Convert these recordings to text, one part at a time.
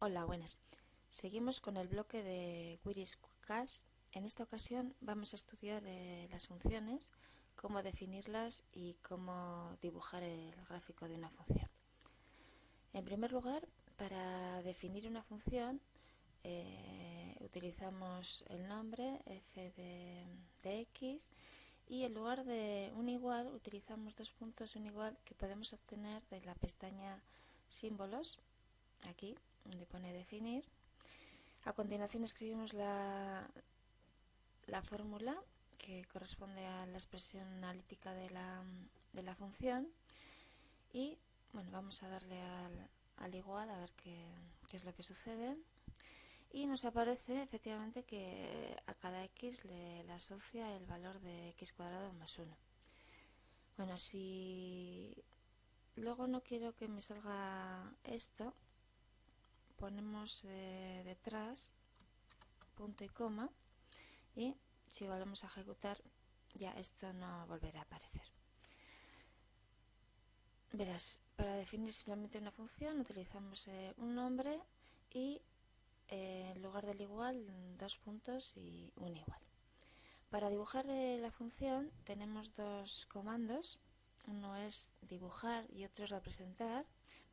Hola, buenas. Seguimos con el bloque de Queries Cache. En esta ocasión vamos a estudiar las funciones, cómo definirlas y cómo dibujar el gráfico de una función. En primer lugar, para definir una función utilizamos el nombre f de x y en lugar de un igual utilizamos dos puntos un igual que podemos obtener de la pestaña símbolos, aquí donde pone definir. A continuación escribimos la fórmula que corresponde a la expresión analítica de la función y bueno, vamos a darle al igual a ver qué es lo que sucede. Y nos aparece efectivamente que a cada x le asocia el valor de x cuadrado más 1. Bueno, si luego no quiero que me salga esto, ponemos detrás punto y coma, y si volvemos a ejecutar ya esto no volverá a aparecer. Verás, para definir simplemente una función utilizamos un nombre y en lugar del igual dos puntos y un igual. Para dibujar la función tenemos dos comandos, uno es dibujar y otro es representar.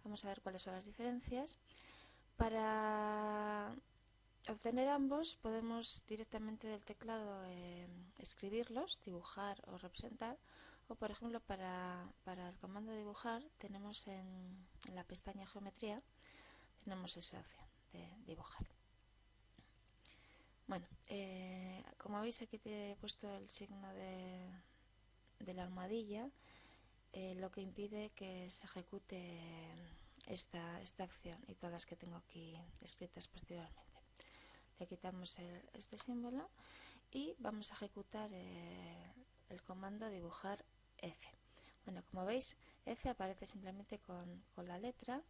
Vamos a ver cuáles son las diferencias. Para obtener ambos podemos directamente del teclado escribirlos, dibujar o representar, o por ejemplo para el comando dibujar tenemos en la pestaña geometría tenemos esa opción de dibujar. Bueno, como veis aquí te he puesto el signo de la almohadilla, lo que impide que se ejecute esta opción y todas las que tengo aquí escritas posteriormente. Le quitamos este símbolo y vamos a ejecutar el comando dibujar F. Bueno, como veis, F aparece simplemente con la letra.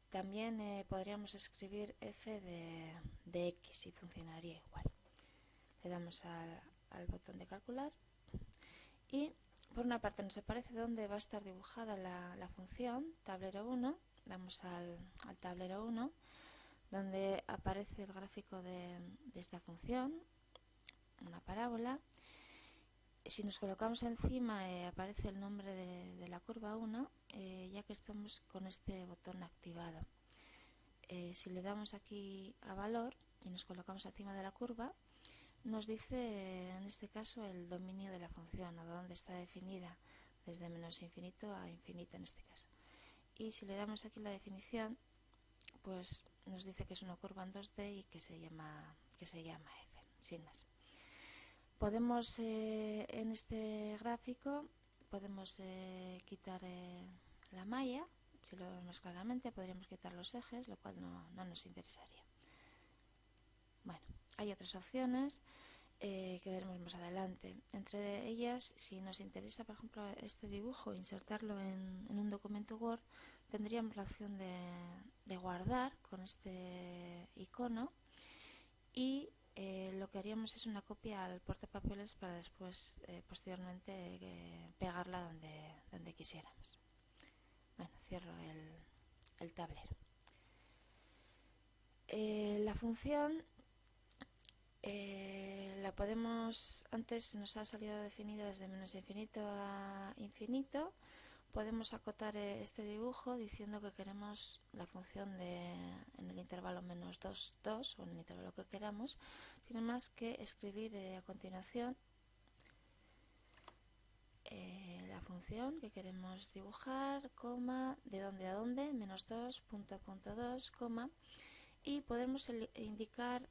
También podríamos escribir F de X y funcionaría igual. Le damos al botón de calcular y por una parte nos aparece dónde va a estar dibujada la función, tablero 1. Vamos al tablero 1, donde aparece el gráfico de esta función, una parábola. Si nos colocamos encima aparece el nombre de la curva 1, ya que estamos con este botón activado. Si le damos aquí a valor y nos colocamos encima de la curva, nos dice en este caso el dominio de la función, o dónde está definida, desde menos infinito a infinito en este caso. Y si le damos aquí la definición, pues nos dice que es una curva en 2D y que se llama F, sin más. Podemos en este gráfico podemos quitar la malla. Si lo vemos más claramente podríamos quitar los ejes, lo cual no nos interesaría. Bueno, hay otras opciones que veremos más adelante. Entre ellas, si nos interesa, por ejemplo, este dibujo, insertarlo en un documento Word, tendríamos la opción de guardar con este icono y lo que haríamos es una copia al portapapeles para después, posteriormente, pegarla donde quisiéramos. Bueno, cierro el tablero. La función la podemos, antes nos ha salido definida desde menos infinito a infinito. Podemos acotar este dibujo diciendo que queremos la función en el intervalo menos 2, 2 o en el intervalo que queramos. Tiene más que escribir a continuación la función que queremos dibujar, coma, de dónde a dónde, menos 2, punto, punto 2, coma, y podemos indicar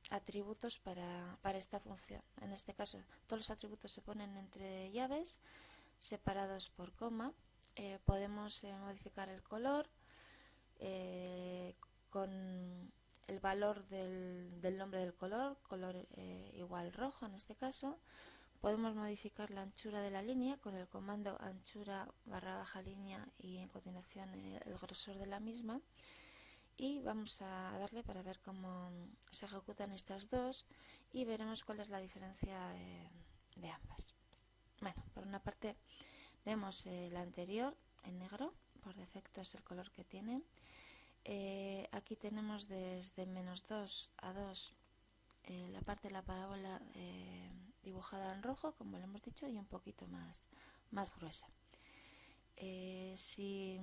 atributos para esta función. En este caso, todos los atributos se ponen entre llaves, separados por coma. Podemos modificar el color con el valor del nombre del color igual rojo en este caso. Podemos modificar la anchura de la línea con el comando anchura / línea y en continuación el grosor de la misma. Y vamos a darle para ver cómo se ejecutan estas dos y veremos cuál es la diferencia de ambas. Bueno, por una parte vemos la anterior en negro, por defecto es el color que tiene. Aquí tenemos desde -2 a 2 la parte de la parábola dibujada en rojo, como lo hemos dicho, y un poquito más gruesa. Si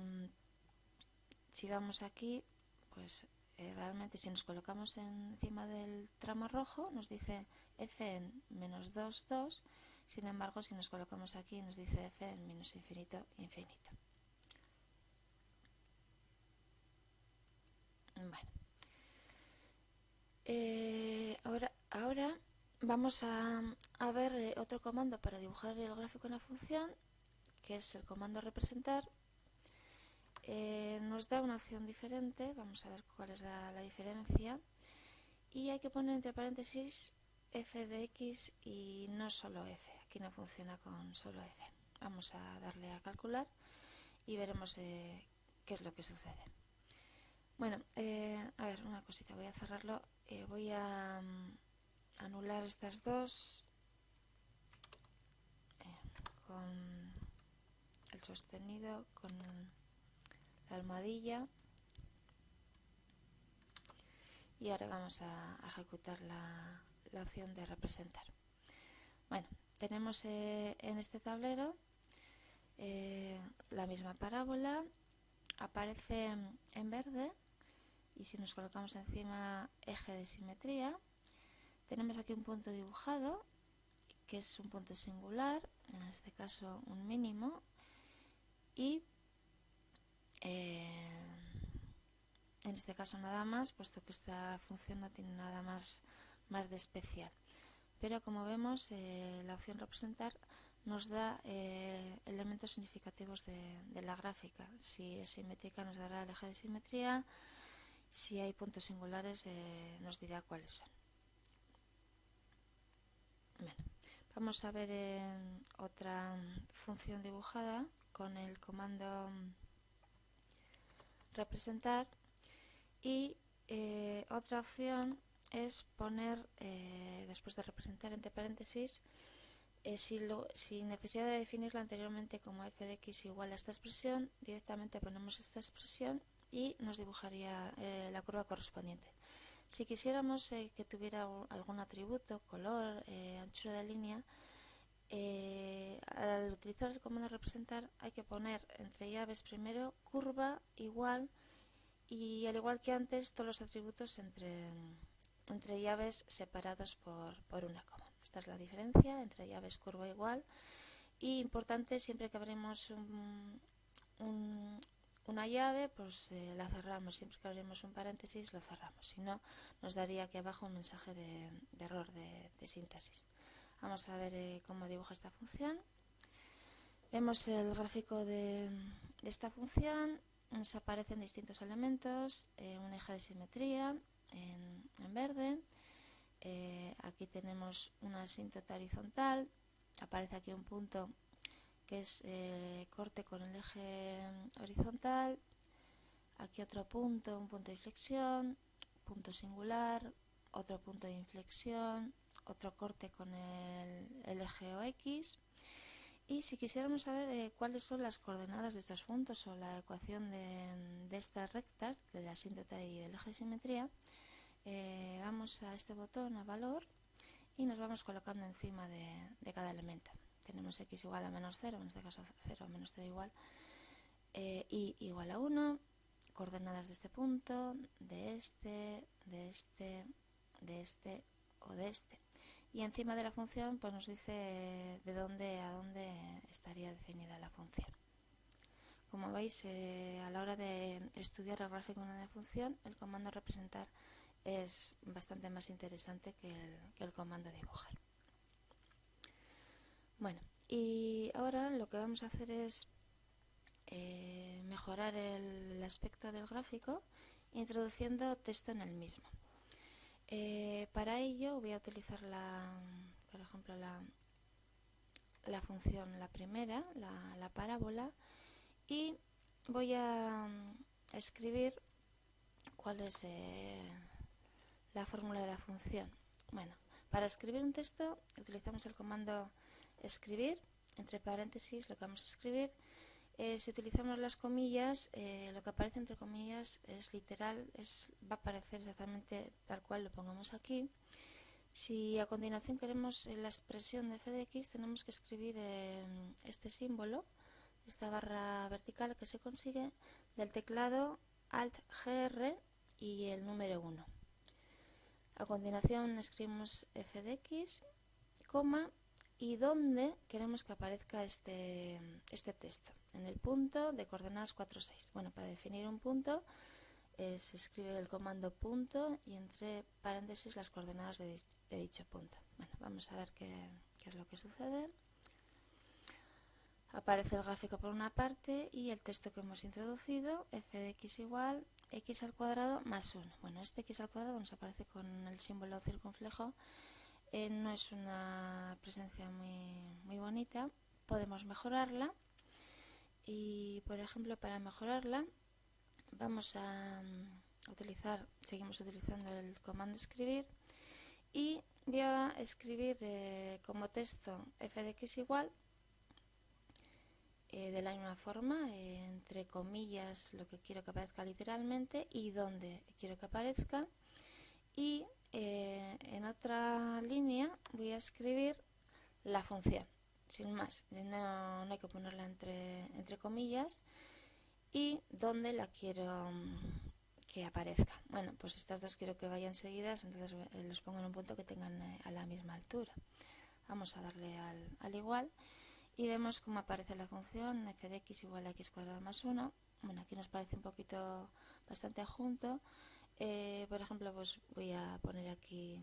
vamos aquí, pues realmente si nos colocamos encima del tramo rojo nos dice f en -2, 2. Sin embargo, si nos colocamos aquí nos dice f en menos infinito, infinito. Bueno. Ahora vamos a ver otro comando para dibujar el gráfico en la función, que es el comando representar. Nos da una opción diferente, vamos a ver cuál es la diferencia, y hay que poner entre paréntesis f de x y no solo f. Aquí no funciona con solo f. Vamos a darle a calcular y veremos qué es lo que sucede. Bueno, a ver, una cosita, voy a cerrarlo, voy a anular estas dos con el sostenido, con la almohadilla, y ahora vamos a ejecutar la opción de representar. Bueno, tenemos en este tablero la misma parábola, aparece en verde, y si nos colocamos encima eje de simetría, tenemos aquí un punto dibujado, que es un punto singular, en este caso un mínimo, y en este caso nada más, puesto que esta función no tiene nada más de especial. Pero como vemos, la opción representar nos da elementos significativos de la gráfica. Si es simétrica nos dará el eje de simetría, si hay puntos singulares nos dirá cuáles son. Bueno, vamos a ver otra función dibujada con el comando representar, y otra opción es poner, después de representar entre paréntesis, sin necesidad de definirla anteriormente como f de x igual a esta expresión, directamente ponemos esta expresión y nos dibujaría la curva correspondiente. Si quisiéramos que tuviera algún atributo, color, anchura de línea, al utilizar el comando representar hay que poner entre llaves primero curva igual, y al igual que antes todos los atributos entre llaves separados por una coma. Esta es la diferencia entre llaves curva igual, y importante, siempre que abrimos una llave, pues la cerramos. Siempre que abrimos un paréntesis lo cerramos, si no nos daría aquí abajo un mensaje de error de sintaxis. Vamos a ver cómo dibuja esta función. Vemos el gráfico de esta función. Nos aparecen distintos elementos, un eje de simetría en verde, aquí tenemos una asíntota horizontal, aparece aquí un punto que es corte con el eje horizontal, aquí otro punto, un punto de inflexión, punto singular, otro punto de inflexión, otro corte con el eje OX. Y si quisiéramos saber cuáles son las coordenadas de estos puntos o la ecuación de estas rectas, de la asíntota y del eje de simetría, vamos a este botón, a valor, y nos vamos colocando encima de cada elemento. Tenemos x igual a -0, en este caso 0 menos 0 igual, y igual a 1, coordenadas de este punto, de este, de este, de este o de este. Y encima de la función pues nos dice de dónde a dónde estaría definida la función. Como veis, a la hora de estudiar el gráfico de una función, el comando representar es bastante más interesante que el comando dibujar. Bueno, y ahora lo que vamos a hacer es mejorar el aspecto del gráfico introduciendo texto en el mismo. Para ello voy a utilizar por ejemplo la función, la primera, la parábola, y voy a escribir cuál es la fórmula de la función. Bueno, para escribir un texto utilizamos el comando escribir, entre paréntesis lo que vamos a escribir, Si utilizamos las comillas, lo que aparece entre comillas es literal, va a aparecer exactamente tal cual lo pongamos aquí. Si a continuación queremos la expresión de f de x, tenemos que escribir este símbolo, esta barra vertical que se consigue del teclado Alt-GR y el número 1. A continuación escribimos f de x, coma, y dónde queremos que aparezca este texto. En el punto de coordenadas 4, 6. Bueno, para definir un punto se escribe el comando punto y entre paréntesis las coordenadas de dicho punto. Bueno, vamos a ver qué es lo que sucede. Aparece el gráfico por una parte y el texto que hemos introducido, f de x igual x al cuadrado más 1. Bueno, este x al cuadrado nos aparece con el símbolo circunflejo. No es una presencia muy bonita. Podemos mejorarla y, por ejemplo, para mejorarla vamos a seguimos utilizando el comando escribir y voy a escribir como texto f de x igual de la misma forma, entre comillas lo que quiero que aparezca literalmente y donde quiero que aparezca, y en otra línea voy a escribir la función, sin más, no hay que ponerla entre comillas, y donde la quiero que aparezca. Bueno, pues estas dos quiero que vayan seguidas, entonces los pongo en un punto que tengan a la misma altura. Vamos a darle al igual y vemos cómo aparece la función f de x igual a x cuadrado más 1. Bueno, aquí nos parece un poquito bastante junto. Por ejemplo, pues voy a poner aquí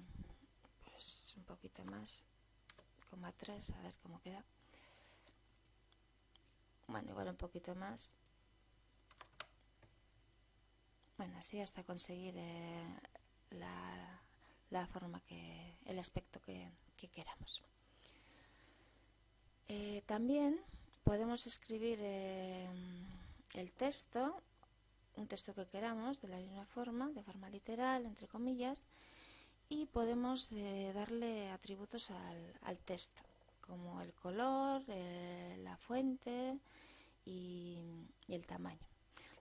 pues un poquito más, 3, a ver cómo queda. Bueno, igual un poquito más. Bueno, así hasta conseguir la forma el aspecto que queramos. También podemos escribir el texto, un texto que queramos, de la misma forma, de forma literal, entre comillas, y podemos darle atributos al texto, como el color, la fuente y el tamaño.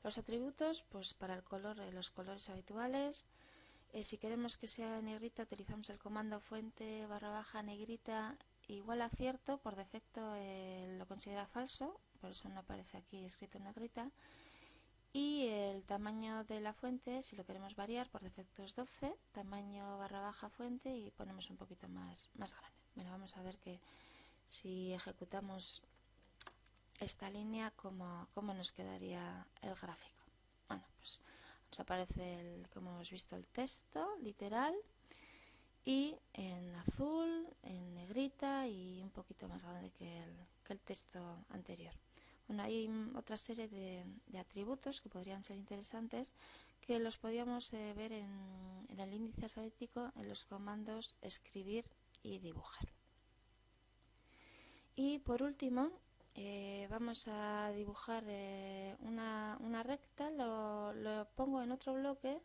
Los atributos, pues para el color, los colores habituales. Si queremos que sea en negrita, utilizamos el comando fuente _ negrita igual a cierto. Por defecto lo considera falso, por eso no aparece aquí escrito en negrita. Y el tamaño de la fuente, si lo queremos variar, por defecto es 12, tamaño _ fuente, y ponemos un poquito más grande. Bueno, vamos a ver que si ejecutamos esta línea, cómo nos quedaría el gráfico. Bueno, pues nos aparece, como hemos visto, el texto literal, y en azul, en negrita y un poquito más grande que el texto anterior. Bueno, hay otra serie de atributos que podrían ser interesantes, que los podríamos ver en el índice alfabético, en los comandos escribir y dibujar. Y por último, vamos a dibujar una recta. Lo pongo en otro bloque,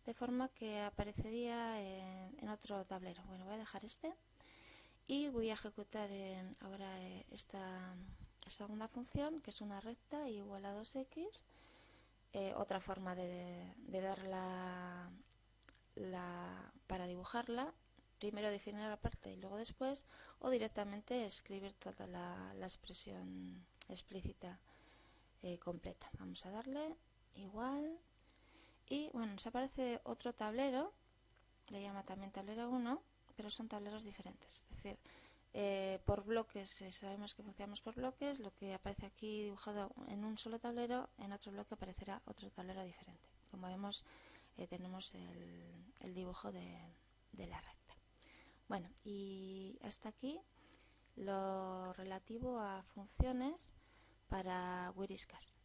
de forma que aparecería en otro tablero. Bueno, voy a dejar este y voy a ejecutar ahora esta segunda función, que es una recta igual a 2x. Otra forma de dar para dibujarla, primero definir la parte y luego después, o directamente escribir toda la expresión explícita completa. Vamos a darle igual. Y bueno, nos aparece otro tablero, le llama también tablero 1, pero son tableros diferentes. Es decir, por bloques, sabemos que funcionamos por bloques. Lo que aparece aquí dibujado en un solo tablero, en otro bloque aparecerá otro tablero diferente. Como vemos, tenemos el dibujo de la recta. Bueno, y hasta aquí lo relativo a funciones para Whiskas.